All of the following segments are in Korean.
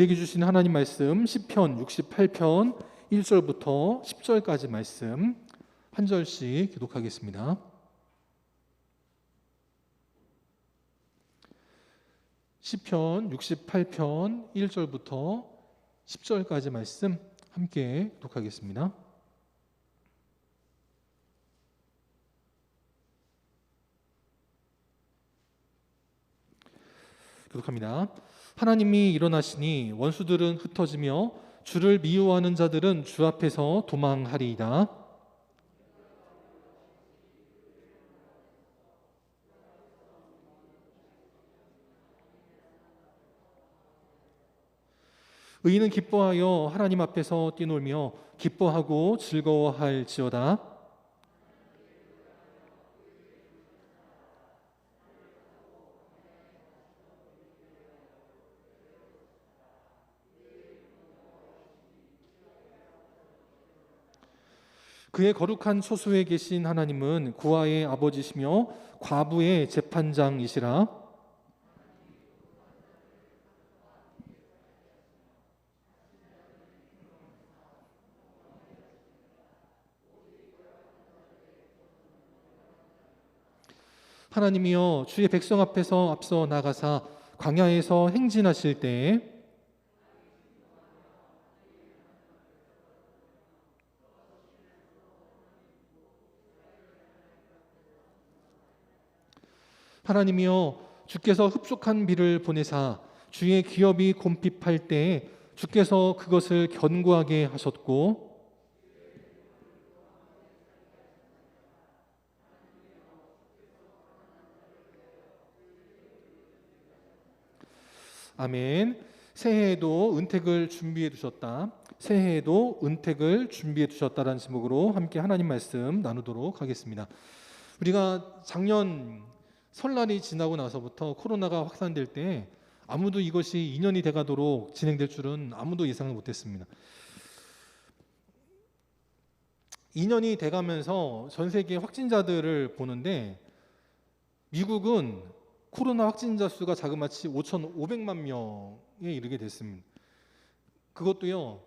우리에게 주신 하나님 말씀 시편 68편 1절부터 10절까지 말씀 한 절씩 교독하겠습니다. 시편 68편 1절부터 10절까지 말씀 함께 교독하겠습니다. 교독합니다. 하나님이 일어나시니 원수들은 흩어지며 주를 미워하는 자들은 주 앞에서 도망하리이다. 의인은 기뻐하여 하나님 앞에서 뛰놀며 기뻐하고 즐거워할지어다. 그의 거룩한 초소에 계신 하나님은 구하의 아버지시며 과부의 재판장이시라. 하나님이여 주의 백성 앞에서 앞서 나가사 광야에서 행진하실 때에 하나님이여 주께서 흡족한 비를 보내사 주의 기업이 곰핍할 때에 주께서 그것을 견고하게 하셨고 아멘. 새해에도 은택을 준비해 두셨다. 새해에도 은택을 준비해 두셨다라는 제목으로 함께 하나님 말씀 나누도록 하겠습니다. 우리가 작년 설날이 지나고 나서부터 코로나가 확산될 때 아무도 이것이 2년이 돼가도록 진행될 줄은 아무도 예상을 못했습니다. 2년이 돼가면서 전 세계 확진자들을 보는데 미국은 코로나 확진자 수가 자그마치 5,500만 명에 이르게 됐습니다. 그것도요,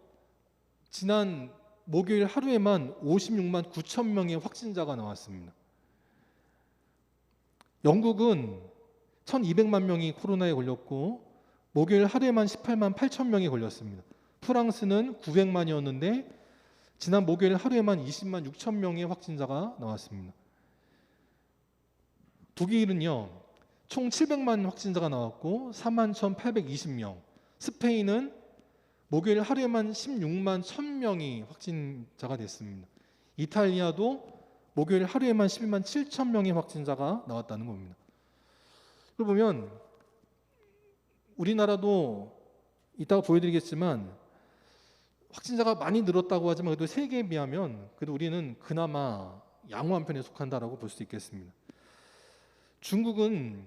지난 목요일 하루에만 56만 9천 명의 확진자가 나왔습니다. 영국은 1,200만 명이 코로나에 걸렸고 목요일 하루에만 18만 8천 명이 걸렸습니다. 프랑스는 900만이었는데 지난 목요일 하루에만 20만 6천 명의 확진자가 나왔습니다. 독일은요, 총 700만 확진자가 나왔고 4만 1,820명. 스페인은 목요일 하루에만 16만 1,000명이 확진자가 됐습니다. 이탈리아도 목요일 하루에만 11만 7천 명의 확진자가 나왔다는 겁니다. 그걸 보면 우리나라도 이따가 보여드리겠지만 확진자가 많이 늘었다고 하지만 그래도 세계에 비하면 그래도 우리는 그나마 양호한 편에 속한다라고 볼 수 있겠습니다. 중국은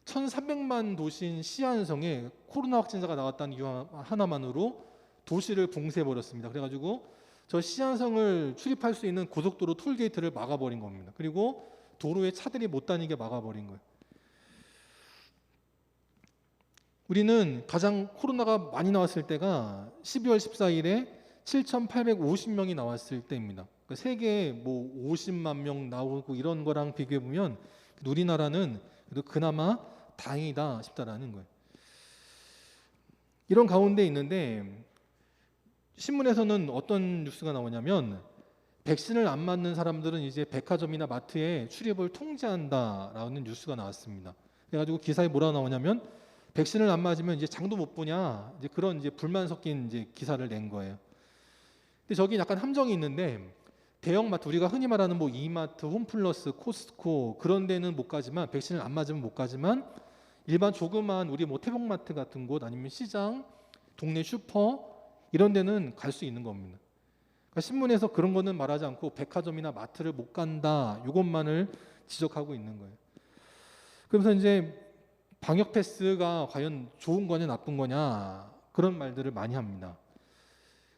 1,300만 도시인 시안성에 코로나 확진자가 나왔다는 이유 하나만으로 도시를 봉쇄해버렸습니다. 그래가지고 저 시안성을 출입할 수 있는 고속도로 톨게이트를 막아버린 겁니다. 그리고 도로에 차들이 못 다니게 막아버린 거예요. 우리는 가장 코로나가 많이 나왔을 때가 12월 14일에 7,850명이 나왔을 때입니다. 그러니까 세계에 뭐 50만 명 나오고 이런 거랑 비교해 보면 우리나라는 그래도 그나마 다행이다 싶다라는 거예요. 이런 가운데 있는데 신문에서는 어떤 뉴스가 나오냐면 백신을 안 맞는 사람들은 이제 백화점이나 마트에 출입을 통제한다라는 뉴스가 나왔습니다. 그래가지고 기사에 뭐라 나오냐면 백신을 안 맞으면 이제 장도 못 보냐 이제 그런 이제 불만 섞인 이제 기사를 낸 거예요. 근데 저기 약간 함정이 있는데 대형마트 우리가 흔히 말하는 뭐 이마트, 홈플러스, 코스트코 그런 데는 못 가지만 백신을 안 맞으면 못 가지만 일반 조그만 우리 뭐 태복마트 같은 곳 아니면 시장, 동네 슈퍼 이런 데는 갈 수 있는 겁니다. 그러니까 신문에서 그런 거는 말하지 않고 백화점이나 마트를 못 간다 이것만을 지적하고 있는 거예요. 그러면서 이제 방역 패스가 과연 좋은 거냐 나쁜 거냐 그런 말들을 많이 합니다.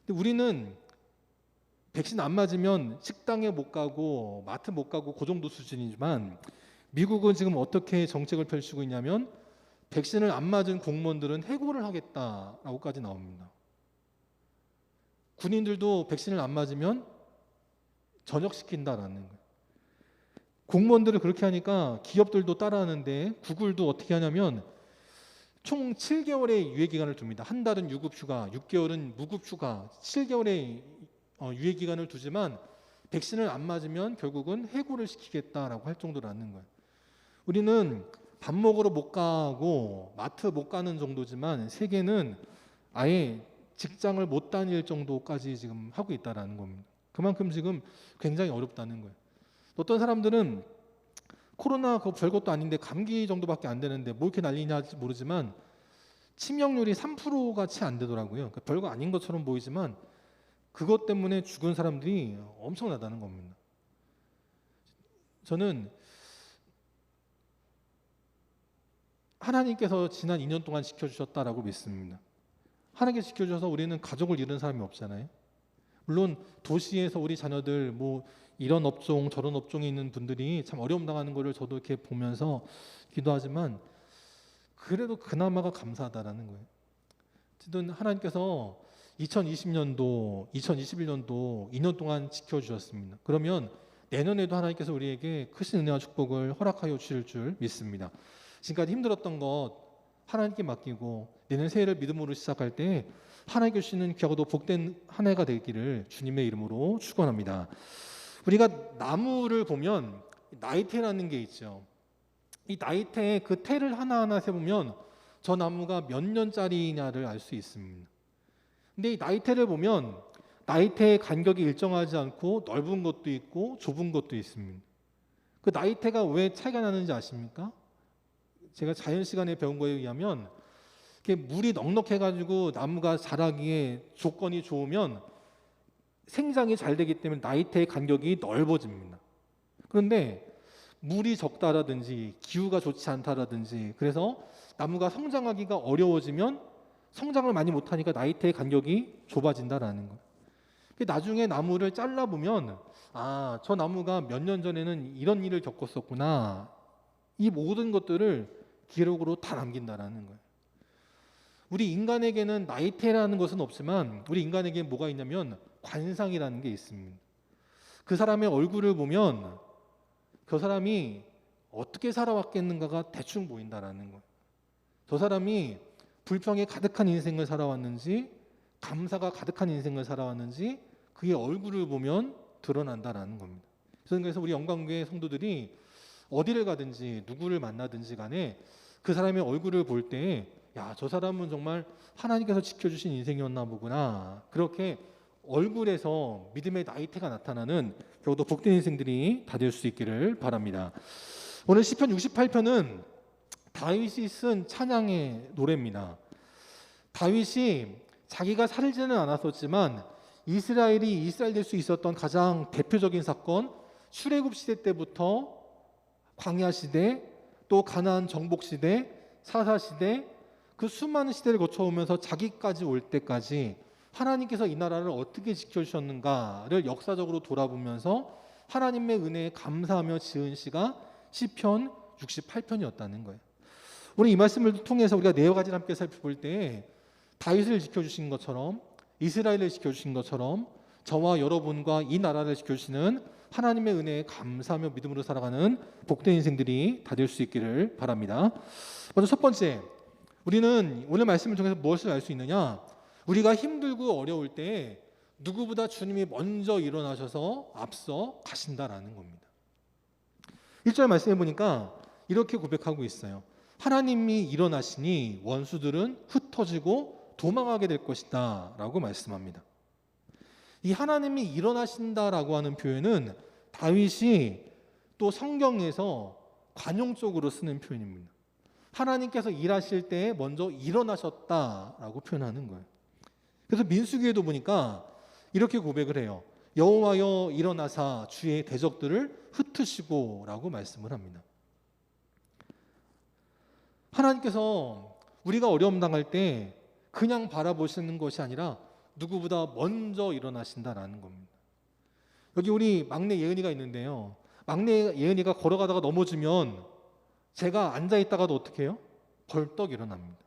근데 우리는 백신 안 맞으면 식당에 못 가고 마트 못 가고 그 정도 수준이지만 미국은 지금 어떻게 정책을 펼치고 있냐면 백신을 안 맞은 공무원들은 해고를 하겠다라고까지 나옵니다. 군인들도 백신을 안 맞으면 전역시킨다라는 거예요. 공무원들을 그렇게 하니까 기업들도 따라하는데 구글도 어떻게 하냐면 총 7개월의 유예기간을 둡니다. 한 달은 유급휴가, 6개월은 무급휴가, 7개월의 유예기간을 두지만 백신을 안 맞으면 결국은 해고를 시키겠다라고 할 정도라는 거예요. 우리는 밥 먹으러 못 가고 마트 못 가는 정도지만 세계는 아예 직장을 못 다닐 정도까지 지금 하고 있다라는 겁니다. 그만큼 지금 굉장히 어렵다는 거예요. 어떤 사람들은 코로나 그거 별것도 아닌데 감기 정도밖에 안 되는데 뭐 이렇게 난리냐 모르지만 치명률이 3%가 채 안 되더라고요. 그러니까 별거 아닌 것처럼 보이지만 그것 때문에 죽은 사람들이 엄청나다는 겁니다. 저는 하나님께서 지난 2년 동안 지켜주셨다라고 믿습니다. 하나님께 지켜주셔서 우리는 가족을 잃은 사람이 없잖아요. 물론 도시에서 우리 자녀들 뭐 이런 업종 저런 업종에 있는 분들이 참 어려움 당하는 것을 저도 이렇게 보면서 기도하지만 그래도 그나마가 감사하다라는 거예요. 어쨌든 하나님께서 2020년도, 2021년도 2년 동안 지켜주셨습니다. 그러면 내년에도 하나님께서 우리에게 크신 은혜와 축복을 허락하여 주실 줄 믿습니다. 지금까지 힘들었던 것 하나님께 맡기고 내년 새해를 믿음으로 시작할 때 하나님께 주시는 귀하고도 복된 한 해가 되기를 주님의 이름으로 축원합니다. 우리가 나무를 보면 나이테라는 게 있죠. 이 나이테의 그 테를 하나하나 세보면 저 나무가 몇 년짜리냐를 알 수 있습니다. 근데 이 나이테를 보면 나이테의 간격이 일정하지 않고 넓은 것도 있고 좁은 것도 있습니다. 그 나이테가 왜 차이가 나는지 아십니까? 제가 자연 시간에 배운 거에 의하면 물이 넉넉해가지고 나무가 자라기에 조건이 좋으면 생장이 잘 되기 때문에 나이테의 간격이 넓어집니다. 그런데 물이 적다라든지 기후가 좋지 않다라든지 그래서 나무가 성장하기가 어려워지면 성장을 많이 못하니까 나이테의 간격이 좁아진다라는 거예요. 나중에 나무를 잘라보면 저 나무가 몇 년 전에는 이런 일을 겪었었구나. 이 모든 것들을 기록으로 다 남긴다라는 거예요. 우리 인간에게는 나이테라는 것은 없지만 우리 인간에게 뭐가 있냐면 관상이라는 게 있습니다. 그 사람의 얼굴을 보면 그 사람이 어떻게 살아왔겠는가가 대충 보인다라는 거예요. 저 사람이 불평에 가득한 인생을 살아왔는지 감사가 가득한 인생을 살아왔는지 그의 얼굴을 보면 드러난다라는 겁니다. 그래서 우리 영광교회 성도들이 어디를 가든지 누구를 만나든지 간에 그 사람의 얼굴을 볼 때 야, 저 사람은 정말 하나님께서 지켜주신 인생이었나 보구나. 그렇게 얼굴에서 믿음의 나이테가 나타나는 겨우도 복된 인생들이 다 될 수 있기를 바랍니다. 오늘 시편 68편은 다윗이 쓴 찬양의 노래입니다. 다윗이 자기가 살지는 않았었지만 이스라엘이 이스라엘 될 수 있었던 가장 대표적인 사건 출애굽 시대 때부터 광야 시대 또 가나안 정복 시대 사사 시대 그 수많은 시대를 거쳐오면서 자기까지 올 때까지 하나님께서 이 나라를 어떻게 지켜주셨는가를 역사적으로 돌아보면서 하나님의 은혜에 감사하며 지은 시가 시편 68편이었다는 거예요. 오늘 이 말씀을 통해서 우리가 네 가지를 함께 살펴볼 때 다윗을 지켜주신 것처럼 이스라엘을 지켜주신 것처럼 저와 여러분과 이 나라를 지켜주시는 하나님의 은혜에 감사하며 믿음으로 살아가는 복된 인생들이 다 될 수 있기를 바랍니다. 먼저 첫 번째, 우리는 오늘 말씀을 통해서 무엇을 알 수 있느냐? 우리가 힘들고 어려울 때 누구보다 주님이 먼저 일어나셔서 앞서 가신다라는 겁니다. 1절 말씀해 보니까 이렇게 고백하고 있어요. 하나님이 일어나시니 원수들은 흩어지고 도망하게 될 것이다 라고 말씀합니다. 이 하나님이 일어나신다라고 하는 표현은 다윗이 또 성경에서 관용적으로 쓰는 표현입니다. 하나님께서 일하실 때 먼저 일어나셨다라고 표현하는 거예요. 그래서 민수기에도 보니까 이렇게 고백을 해요. 여호와여 일어나사 주의 대적들을 흩으시고라고 말씀을 합니다. 하나님께서 우리가 어려움 당할 때 그냥 바라보시는 것이 아니라 누구보다 먼저 일어나신다라는 겁니다. 여기 우리 막내 예은이가 있는데요. 막내 예은이가 걸어가다가 넘어지면 제가 앉아 있다가도 어떻게 해요? 벌떡 일어납니다.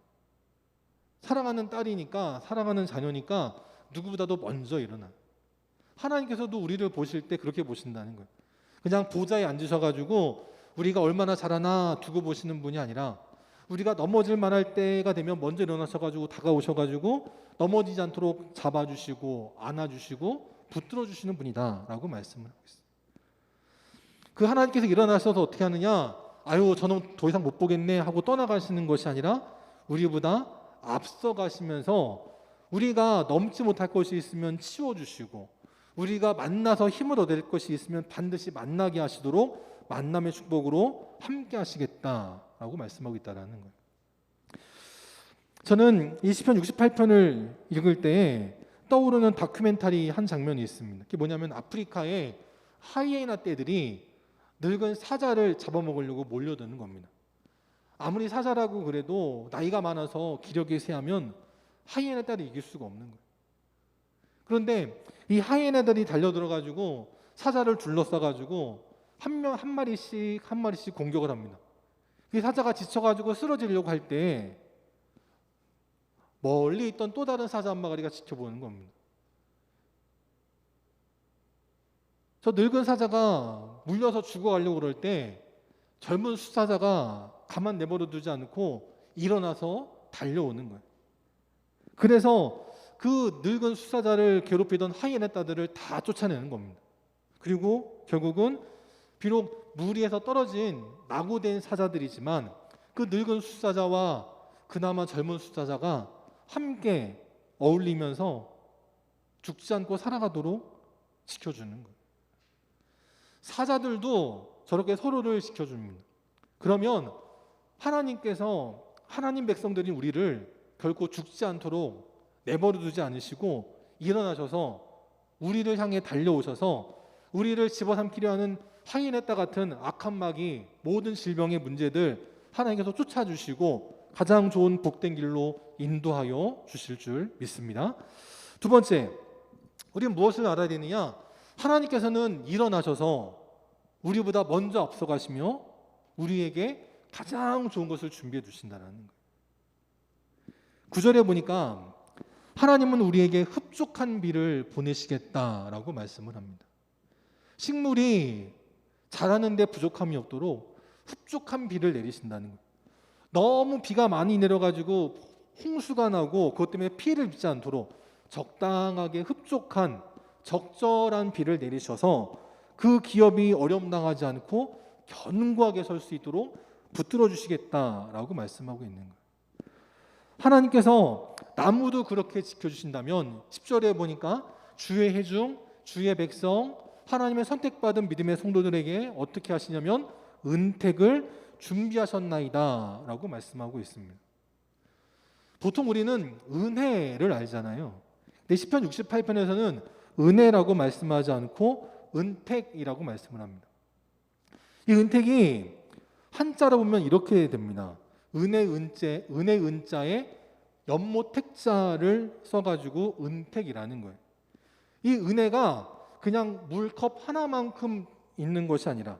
사랑하는 딸이니까, 사랑하는 자녀니까 누구보다도 먼저 일어나요. 하나님께서도 우리를 보실 때 그렇게 보신다는 거예요. 그냥 보좌에 앉으셔가지고 우리가 얼마나 잘하나 두고 보시는 분이 아니라, 우리가 넘어질 만할 때가 되면 먼저 일어나셔가지고 다가오셔가지고 넘어지지 않도록 잡아주시고 안아주시고 붙들어주시는 분이다라고 말씀을 하고 있어요. 그 하나님께서 일어나셔서 어떻게 하느냐, 아유 저는 더 이상 못 보겠네 하고 떠나가시는 것이 아니라 우리보다 앞서가시면서 우리가 넘지 못할 것이 있으면 치워주시고, 우리가 만나서 힘을 얻을 것이 있으면 반드시 만나게 하시도록 만남의 축복으로 함께 하시겠다라고 말씀하고 있다는 거예요. 저는 이 시편 68편을 읽을 때 떠오르는 다큐멘터리 한 장면이 있습니다. 그게 뭐냐면, 아프리카의 하이에나 떼들이 늙은 사자를 잡아먹으려고 몰려드는 겁니다. 아무리 사자라고 그래도 나이가 많아서 기력이 세하면 하이에나 떼를 이길 수가 없는 거예요. 그런데 이 하이에나들이 달려들어가지고 사자를 둘러싸가지고 한 마리씩 공격을 합니다. 이 사자가 지쳐가지고 쓰러지려고 할 때 멀리 있던 또 다른 사자 한 마리가 지켜보는 겁니다. 저 늙은 사자가 물려서 죽어가려고 그럴 때 젊은 수사자가 가만 내버려 두지 않고 일어나서 달려오는 거예요. 그래서 그 늙은 수사자를 괴롭히던 하이에나 떼들을 다 쫓아내는 겁니다. 그리고 결국은 비록 무리에서 떨어진 낙오된 사자들이지만 그 늙은 수사자와 그나마 젊은 수사자가 함께 어울리면서 죽지 않고 살아가도록 지켜주는 거예요. 사자들도 저렇게 서로를 지켜줍니다. 그러면 하나님께서, 하나님 백성들이 우리를 결코 죽지 않도록 내버려 두지 않으시고 일어나셔서 우리를 향해 달려오셔서 우리를 집어삼키려 하는 하이에나 떼 같은 악한 마귀, 모든 질병의 문제들 하나님께서 쫓아주시고 가장 좋은 복된 길로 인도하여 주실 줄 믿습니다. 두 번째, 우리는 무엇을 알아야 되느냐? 하나님께서는 일어나셔서 우리보다 먼저 앞서가시며 우리에게 가장 좋은 것을 준비해 주신다는 거예요. 9절에 보니까 하나님은 우리에게 흡족한 비를 보내시겠다라고 말씀을 합니다. 식물이 자라는데 부족함이 없도록 흡족한 비를 내리신다는 거예요. 너무 비가 많이 내려가지고 홍수가 나고 그것 때문에 피해를 입지 않도록 적당하게 흡족한 적절한 비를 내리셔서 그 기업이 어려움당하지 않고 견고하게 설 수 있도록 붙들어 주시겠다라고 말씀하고 있는 거예요. 하나님께서 나무도 그렇게 지켜주신다면 10절에 보니까 주의 회중, 주의 백성, 하나님의 선택받은 믿음의 성도들에게 어떻게 하시냐면 은택을 준비하셨나이다 라고 말씀하고 있습니다. 보통 우리는 은혜를 알잖아요. 근데 시편 68편에서는 은혜라고 말씀하지 않고 은택이라고 말씀을 합니다. 이 은택이 한자로 보면 이렇게 됩니다. 은혜 은자에 연못 택자를 써가지고 은택이라는 거예요. 이 은혜가 그냥 물컵 하나만큼 있는 것이 아니라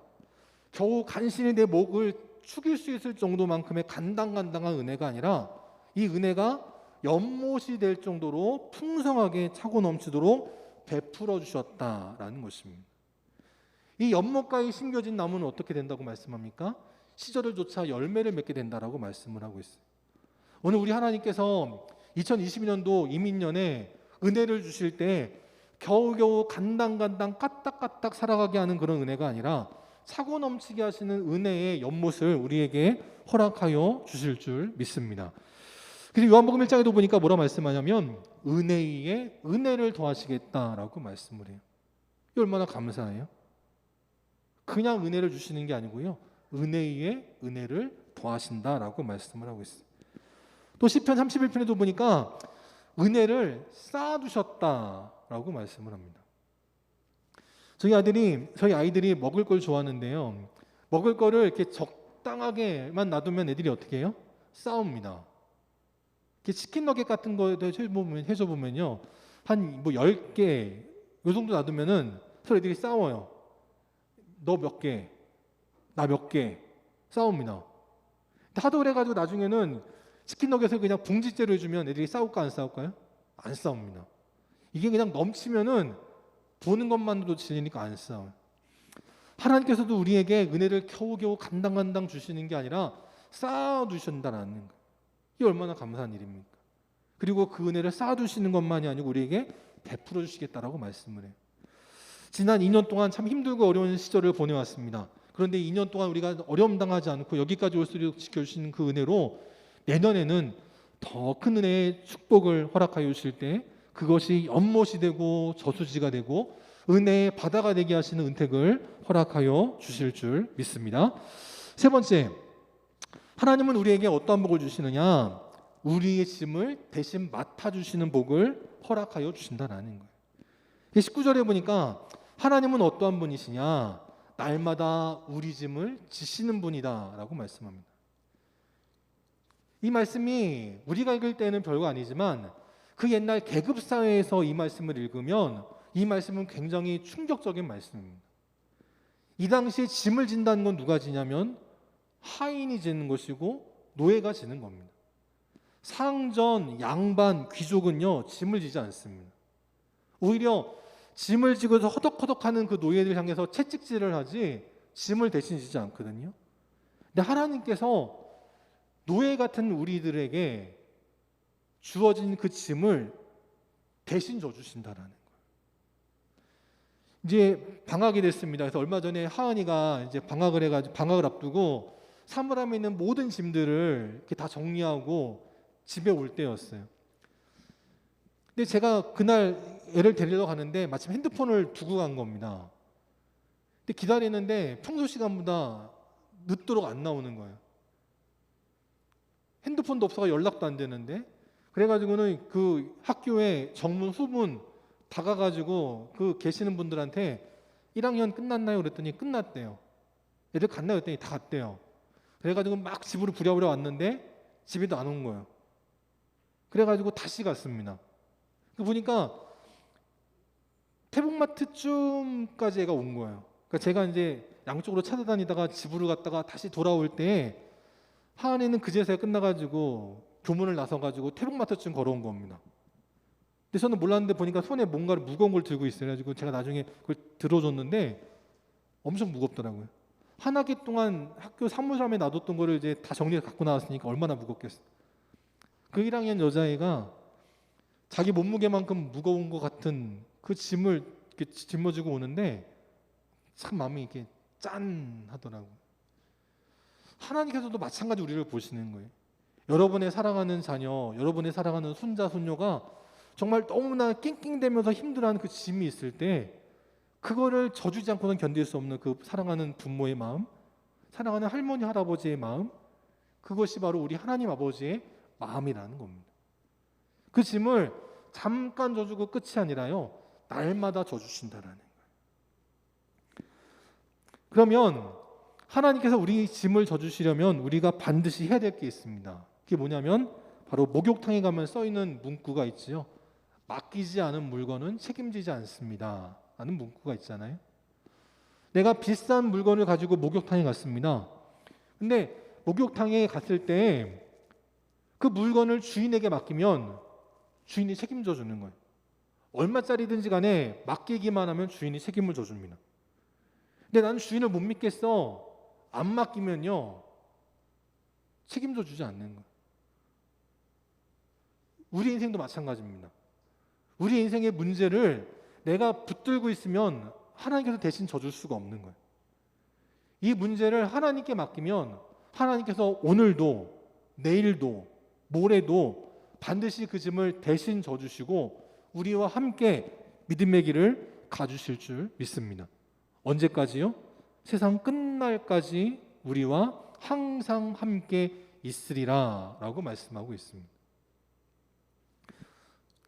겨우 간신히 내 목을 축일 수 있을 정도만큼의 간당간당한 은혜가 아니라 이 은혜가 연못이 될 정도로 풍성하게 차고 넘치도록 베풀어 주셨다라는 것입니다. 이 연못가에 심겨진 나무는 어떻게 된다고 말씀합니까? 시절을 쫓아 열매를 맺게 된다라고 말씀을 하고 있어요. 오늘 우리 하나님께서 2022년도 이민년에 은혜를 주실 때 겨우겨우 간당간당 까딱까딱 살아가게 하는 그런 은혜가 아니라 차고 넘치게 하시는 은혜의 연못을 우리에게 허락하여 주실 줄 믿습니다. 그리고 요한복음 1장에도 보니까 뭐라 말씀하냐면 은혜 위에 은혜를 더하시겠다라고 말씀을 해요. 이 얼마나 감사해요. 그냥 은혜를 주시는 게 아니고요, 은혜 위에 은혜를 더하신다라고 말씀을 하고 있어요. 또 시편 31편에도 보니까 은혜를 쌓아두셨다라고 말씀을 합니다. 저희 아이들이 먹을 걸 좋아하는데요, 먹을 거를 이렇게 적당하게만 놔두면 애들이 어떻게 해요? 싸웁니다. 이렇게 치킨 너겟 같은 거에도 해줘보면요, 한 10개 요 정도 놔두면은 서로 애들이 싸워요. 너 몇 개, 나 몇 개 싸웁니다. 하도 그래가지고 나중에는 치킨 너겟을 그냥 봉지째로 주면 애들이 싸울까 안 싸울까요? 안 싸웁니다. 이게 그냥 넘치면은 보는 것만으로도 질리니까 안 싸워요. 하나님께서도 우리에게 은혜를 겨우겨우 간당간당 주시는 게 아니라 쌓아두신다는 거예요. 이게 얼마나 감사한 일입니까? 그리고 그 은혜를 쌓아두시는 것만이 아니고 우리에게 베풀어 주시겠다라고 말씀을 해요. 지난 2년 동안 참 힘들고 어려운 시절을 보내왔습니다. 그런데 2년 동안 우리가 어려움 당하지 않고 여기까지 올 수 있도록 지켜주시는 그 은혜로 내년에는 더 큰 은혜의 축복을 허락하여 주실 때 그것이 연못이 되고 저수지가 되고 은혜의 바다가 되게 하시는 은택을 허락하여 주실 줄 믿습니다. 세 번째, 하나님은 우리에게 어떠한 복을 주시느냐? 우리의 짐을 대신 맡아주시는 복을 허락하여 주신다라는 거예요. 19절에 보니까 하나님은 어떠한 분이시냐? 날마다 우리 짐을 지시는 분이다 라고 말씀합니다. 이 말씀이 우리가 읽을 때는 별거 아니지만 그 옛날 계급사회에서 이 말씀을 읽으면 이 말씀은 굉장히 충격적인 말씀입니다. 이 당시에 짐을 진다는 건 누가 지냐면 하인이 지는 것이고 노예가 지는 겁니다. 상전, 양반, 귀족은요 짐을 지지 않습니다. 오히려 짐을 지고서 허덕허덕하는 그 노예들 향해서 채찍질을 하지 짐을 대신 지지 않거든요. 근데 하나님께서 노예 같은 우리들에게 주어진 그 짐을 대신 져주신다라는 거예요. 이제 방학이 됐습니다. 그래서 얼마 전에 하은이가 이제 방학을 앞두고 사물함에 있는 모든 짐들을 이렇게 다 정리하고 집에 올 때였어요. 근데 제가 그날 애를 데리러 가는데 마침 핸드폰을 두고 간 겁니다. 근데 기다리는데 평소 시간보다 늦도록 안 나오는 거예요. 핸드폰도 없어서 연락도 안 되는데 그래가지고는 그 학교에 정문 후문 다 가가지고 그 계시는 분들한테 1학년 끝났나요? 그랬더니 끝났대요. 애들 갔나요? 그랬더니 다 갔대요. 그래가지고 막 집으로 부랴부랴 왔는데 집에도 안 온 거예요. 그래가지고 다시 갔습니다. 보니까 태복마트쯤까지 애가 온 거예요. 그러니까 제가 이제 양쪽으로 찾아다니다가 집으로 갔다가 다시 돌아올 때 하은이는 그제서야 끝나가지고 교문을 나서가지고 태복마트쯤 걸어온 겁니다. 근데 저는 몰랐는데 보니까 손에 뭔가를 무거운 걸 들고 있어요. 그래가지고 제가 나중에 그걸 들어줬는데 엄청 무겁더라고요. 한 학기 동안 학교 사무실에 놔뒀던 거를 이제 다 정리해서 갖고 나왔으니까 얼마나 무겁겠어요. 그 1학년 여자애가 자기 몸무게만큼 무거운 것 같은 그 짐을 이렇게 짊어지고 오는데 참 마음이 이렇게 짠하더라고요. 하나님께서도 마찬가지 우리를 보시는 거예요. 여러분의 사랑하는 자녀, 여러분의 사랑하는 손자, 손녀가 정말 너무나 낑낑대면서 힘들어하는 그 짐이 있을 때 그거를 져주지 않고는 견딜 수 없는 그 사랑하는 부모의 마음, 사랑하는 할머니, 할아버지의 마음, 그것이 바로 우리 하나님 아버지의 마음이라는 겁니다. 그 짐을 잠깐 져주고 끝이 아니라요, 날마다 져주신다라는 거예요. 그러면 하나님께서 우리 짐을 져주시려면 우리가 반드시 해야 될 게 있습니다. 그게 뭐냐면 바로 목욕탕에 가면 써있는 문구가 있지요. 맡기지 않은 물건은 책임지지 않습니다 라는 문구가 있잖아요. 내가 비싼 물건을 가지고 목욕탕에 갔습니다. 근데 목욕탕에 갔을 때 그 물건을 주인에게 맡기면 주인이 책임져 주는 거예요. 얼마짜리든지 간에 맡기기만 하면 주인이 책임을 져줍니다. 근데 나는 주인을 못 믿겠어. 안 맡기면요 책임져 주지 않는 거예요. 우리 인생도 마찬가지입니다. 우리 인생의 문제를 내가 붙들고 있으면 하나님께서 대신 져줄 수가 없는 거예요. 이 문제를 하나님께 맡기면 하나님께서 오늘도 내일도 모레도 반드시 그 짐을 대신 져주시고 우리와 함께 믿음의 길을 가주실 줄 믿습니다. 언제까지요? 세상 끝날까지 우리와 항상 함께 있으리라 라고 말씀하고 있습니다.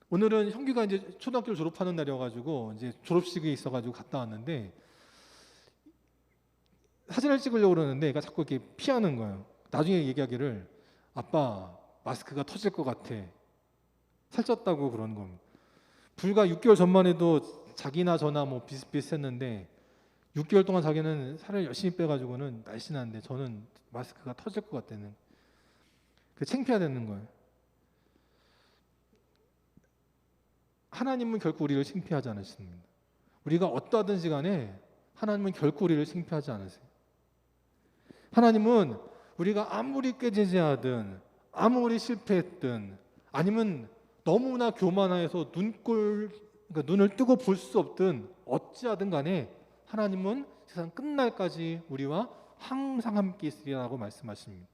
오늘은 형규가 이제 초등학교를 졸업하는 날이어가지고 이제 졸업식이 있어가지고 갔다 왔는데 사진을 찍으려고 그러는데 얘가 자꾸 이렇게 피하는 거예요. 나중에 얘기하기를 아빠 마스크가 터질 것 같아. 살쪘다고 그러는 겁니다. 불과 6개월 전만 해도 자기나 저나 뭐 비슷비슷했는데 6개월 동안 자기는 살을 열심히 빼가지고는 날씬한데 저는 마스크가 터질 것 같다는. 창피하다는 거예요. 하나님은 결코 우리를 창피하지 않으십니다. 우리가 어떠하든지 간에 하나님은 결코 우리를 창피하지 않으세요. 하나님은 우리가 아무리 깨지지 하든 아무리 실패했든 아니면 너무나 교만해서 눈을 뜨고 볼 수 없든 어찌하든 간에 하나님은 세상 끝날까지 우리와 항상 함께 있으리라고 말씀하십니다.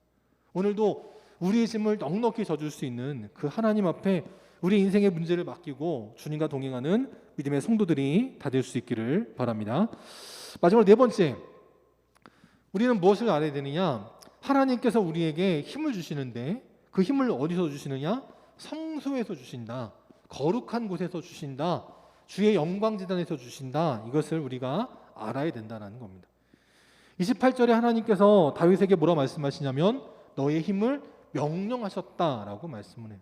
오늘도 우리의 짐을 넉넉히 져줄 수 있는 그 하나님 앞에 우리 인생의 문제를 맡기고 주님과 동행하는 믿음의 성도들이 다 될 수 있기를 바랍니다. 마지막으로 네 번째, 우리는 무엇을 알아야 되느냐? 하나님께서 우리에게 힘을 주시는데 그 힘을 어디서 주시느냐? 성소에서 주신다. 거룩한 곳에서 주신다. 주의 영광재단에서 주신다. 이것을 우리가 알아야 된다는 겁니다. 28절에 하나님께서 다윗에게 뭐라 말씀하시냐면 너의 힘을 명령하셨다라고 말씀을 해요.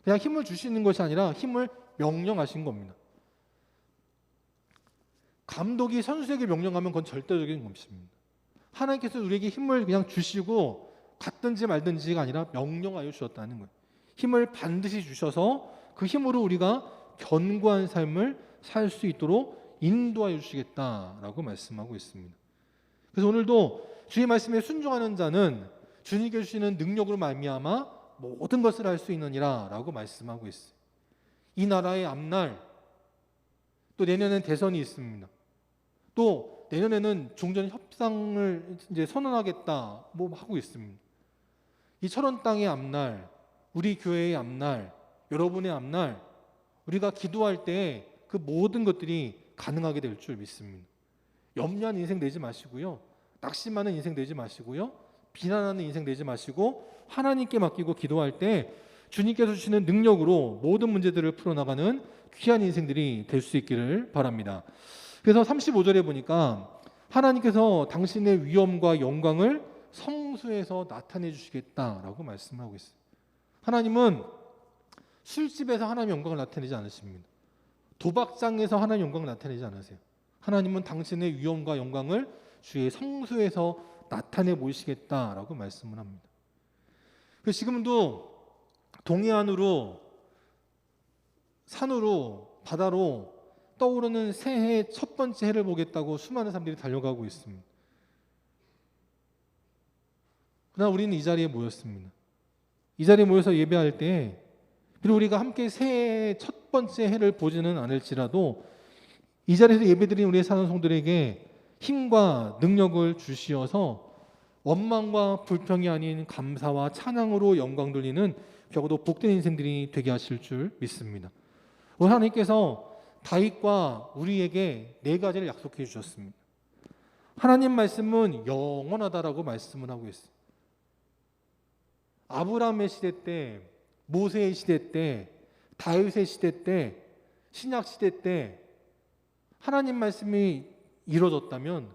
그냥 힘을 주시는 것이 아니라 힘을 명령하신 겁니다. 감독이 선수에게 명령하면 그건 절대적인 것입니다. 하나님께서 우리에게 힘을 그냥 주시고 갔든지 말든지가 아니라 명령하여 주셨다는 거예요. 힘을 반드시 주셔서 그 힘으로 우리가 견고한 삶을 살 수 있도록 인도하여 주시겠다라고 말씀하고 있습니다. 그래서 오늘도 주의 말씀에 순종하는 자는 주님께 주시는 능력으로 말미암아 모든 것을 할 수 있느니라라고 말씀하고 있어요. 이 나라의 앞날, 또 내년엔 대선이 있습니다. 또 내년에는 종전 협상을 이제 선언하겠다 하고 있습니다. 이 철원 땅의 앞날, 우리 교회의 앞날, 여러분의 앞날, 우리가 기도할 때 그 모든 것들이 가능하게 될 줄 믿습니다. 염려한 인생 되지 마시고요, 낙심하는 인생 되지 마시고요, 비난하는 인생 되지 마시고 하나님께 맡기고 기도할 때 주님께서 주시는 능력으로 모든 문제들을 풀어나가는 귀한 인생들이 될 수 있기를 바랍니다. 그래서 35절에 보니까 하나님께서 당신의 위엄과 영광을 성수에서 나타내 주시겠다라고 말씀하고 있어요. 하나님은 술집에서 하나님의 영광을 나타내지 않으십니다. 도박장에서 하나님의 영광을 나타내지 않으세요. 하나님은 당신의 위엄과 영광을 주의 성수에서 나타내 보이시겠다라고 말씀을 합니다. 지금도 동해안으로, 산으로, 바다로 떠오르는 새해 첫 번째 해를 보겠다고 수많은 사람들이 달려가고 있습니다. 그러나 우리는 이 자리에 모였습니다. 이 자리에 모여서 예배할 때 비록 우리가 함께 새해의 첫 번째 해를 보지는 않을지라도 이 자리에서 예배드린 우리의 사는 성들에게 힘과 능력을 주시어서 원망과 불평이 아닌 감사와 찬양으로 영광 돌리는 적어도 복된 인생들이 되게 하실 줄 믿습니다. 오늘 하나님께서 다윗과 우리에게 네 가지를 약속해 주셨습니다. 하나님 말씀은 영원하다라고 말씀을 하고 있어요. 아브라함의 시대 때, 모세의 시대 때, 다윗의 시대 때, 신약 시대 때 하나님 말씀이 이루어졌다면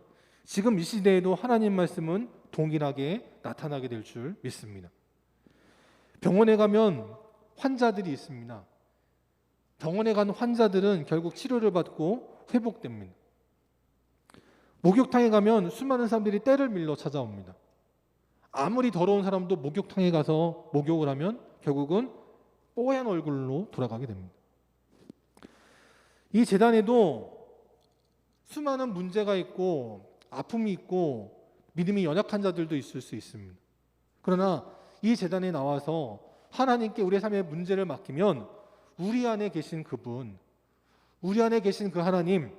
지금 이 시대에도 하나님 말씀은 동일하게 나타나게 될 줄 믿습니다. 병원에 가면 환자들이 있습니다. 병원에 간 환자들은 결국 치료를 받고 회복됩니다. 목욕탕에 가면 수많은 사람들이 때를 밀러 찾아옵니다. 아무리 더러운 사람도 목욕탕에 가서 목욕을 하면 결국은 뽀얀 얼굴로 돌아가게 됩니다. 이 재단에도 수많은 문제가 있고 아픔이 있고 믿음이 연약한 자들도 있을 수 있습니다. 그러나 이 재단에 나와서 하나님께 우리의 삶의 문제를 맡기면 우리 안에 계신 그분, 우리 안에 계신 그 하나님,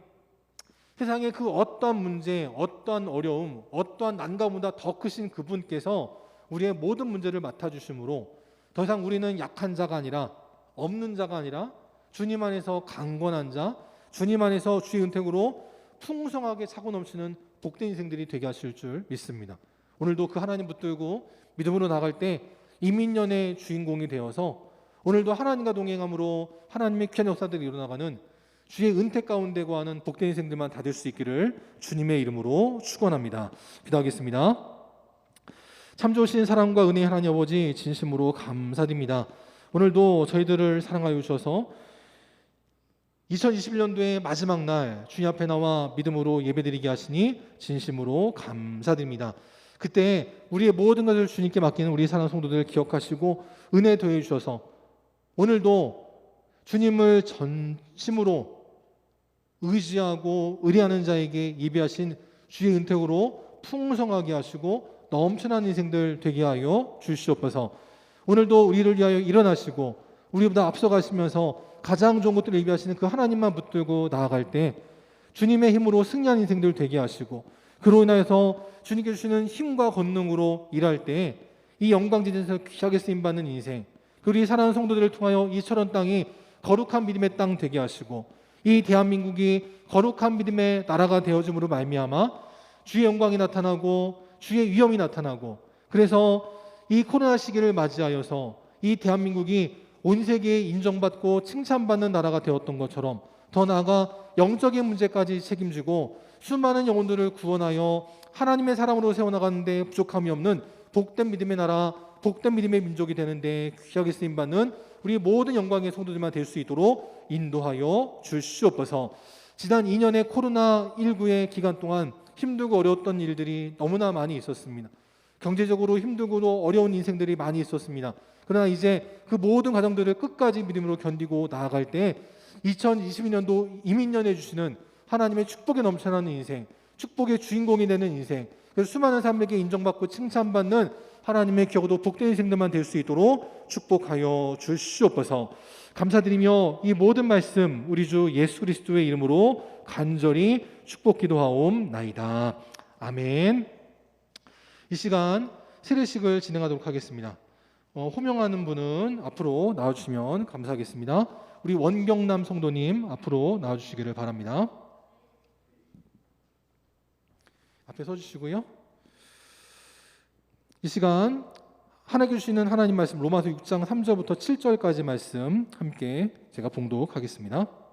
세상의 그 어떠한 문제, 어떠한 어려움, 어떠한 난관보다 더 크신 그분께서 우리의 모든 문제를 맡아주심으로 더 이상 우리는 약한 자가 아니라, 없는 자가 아니라 주님 안에서 강건한 자, 주님 안에서 주의 은택으로 풍성하게 차고 넘치는 복된 인생들이 되게 하실 줄 믿습니다. 오늘도 그 하나님 붙들고 믿음으로 나갈 때 이민년의 주인공이 되어서 오늘도 하나님과 동행함으로 하나님의 귀한 역사들이 일어나가는 주의 은택 가운데 거하는 복된 인생들만 다 될 수 있기를 주님의 이름으로 축원합니다. 기도하겠습니다. 참 좋으신 사랑과 은혜의 하나님 아버지, 진심으로 감사드립니다. 오늘도 저희들을 사랑하여 주셔서 2021년도의 마지막 날 주님 앞에 나와 믿음으로 예배드리게 하시니 진심으로 감사드립니다. 그때 우리의 모든 것을 주님께 맡기는 우리 사랑하는 성도들 기억하시고 은혜 더해 주셔서 오늘도 주님을 전심으로 의지하고 의뢰하는 자에게 예비하신 주의 은택으로 풍성하게 하시고 넘쳐나는 인생들 되게 하여 주시옵소서. 오늘도 우리를 위하여 일어나시고 우리보다 앞서가시면서 가장 좋은 것들을 예비하시는 그 하나님만 붙들고 나아갈 때 주님의 힘으로 승리한 인생들 되게 하시고 그로 인하여서 주님께 주시는 힘과 권능으로 일할 때 이 영광지대에서 귀하게 쓰임받는 인생, 그리고 이 사랑하는 성도들을 통하여 이 철원 땅이 거룩한 믿음의 땅 되게 하시고 이 대한민국이 거룩한 믿음의 나라가 되어짐으로 말미암아 주의 영광이 나타나고 주의 위엄이 나타나고, 그래서 이 코로나 시기를 맞이하여서 이 대한민국이 온 세계에 인정받고 칭찬받는 나라가 되었던 것처럼 더 나아가 영적인 문제까지 책임지고 수많은 영혼들을 구원하여 하나님의 사람으로 세워나가는데 부족함이 없는 복된 믿음의 나라, 복된 믿음의 민족이 되는데 귀하게 쓰임받는 우리 모든 영광의 성도들만 될 수 있도록 인도하여 주시옵소서. 지난 2년의 코로나19의 기간 동안 힘들고 어려웠던 일들이 너무나 많이 있었습니다. 경제적으로 힘들고도 어려운 인생들이 많이 있었습니다. 그러나 이제 그 모든 과정들을 끝까지 믿음으로 견디고 나아갈 때 2022년도 이민년에 주시는 하나님의 축복에 넘쳐나는 인생, 축복의 주인공이 되는 인생, 그래서 수많은 사람에게 인정받고 칭찬받는 하나님의 기억으로 복된 인생들만 될 수 있도록 축복하여 주시옵소서. 감사드리며 이 모든 말씀 우리 주 예수 그리스도의 이름으로 간절히 축복 기도하옵나이다. 아멘. 이 시간 세례식을 진행하도록 하겠습니다. 호명하는 분은 앞으로 나와주시면 감사하겠습니다. 우리 원경남 성도님 앞으로 나와주시기를 바랍니다. 앞에 서주시고요. 이 시간 하나님께 주시는 하나님 말씀 로마서 6장 3절부터 7절까지 말씀 함께 제가 봉독하겠습니다.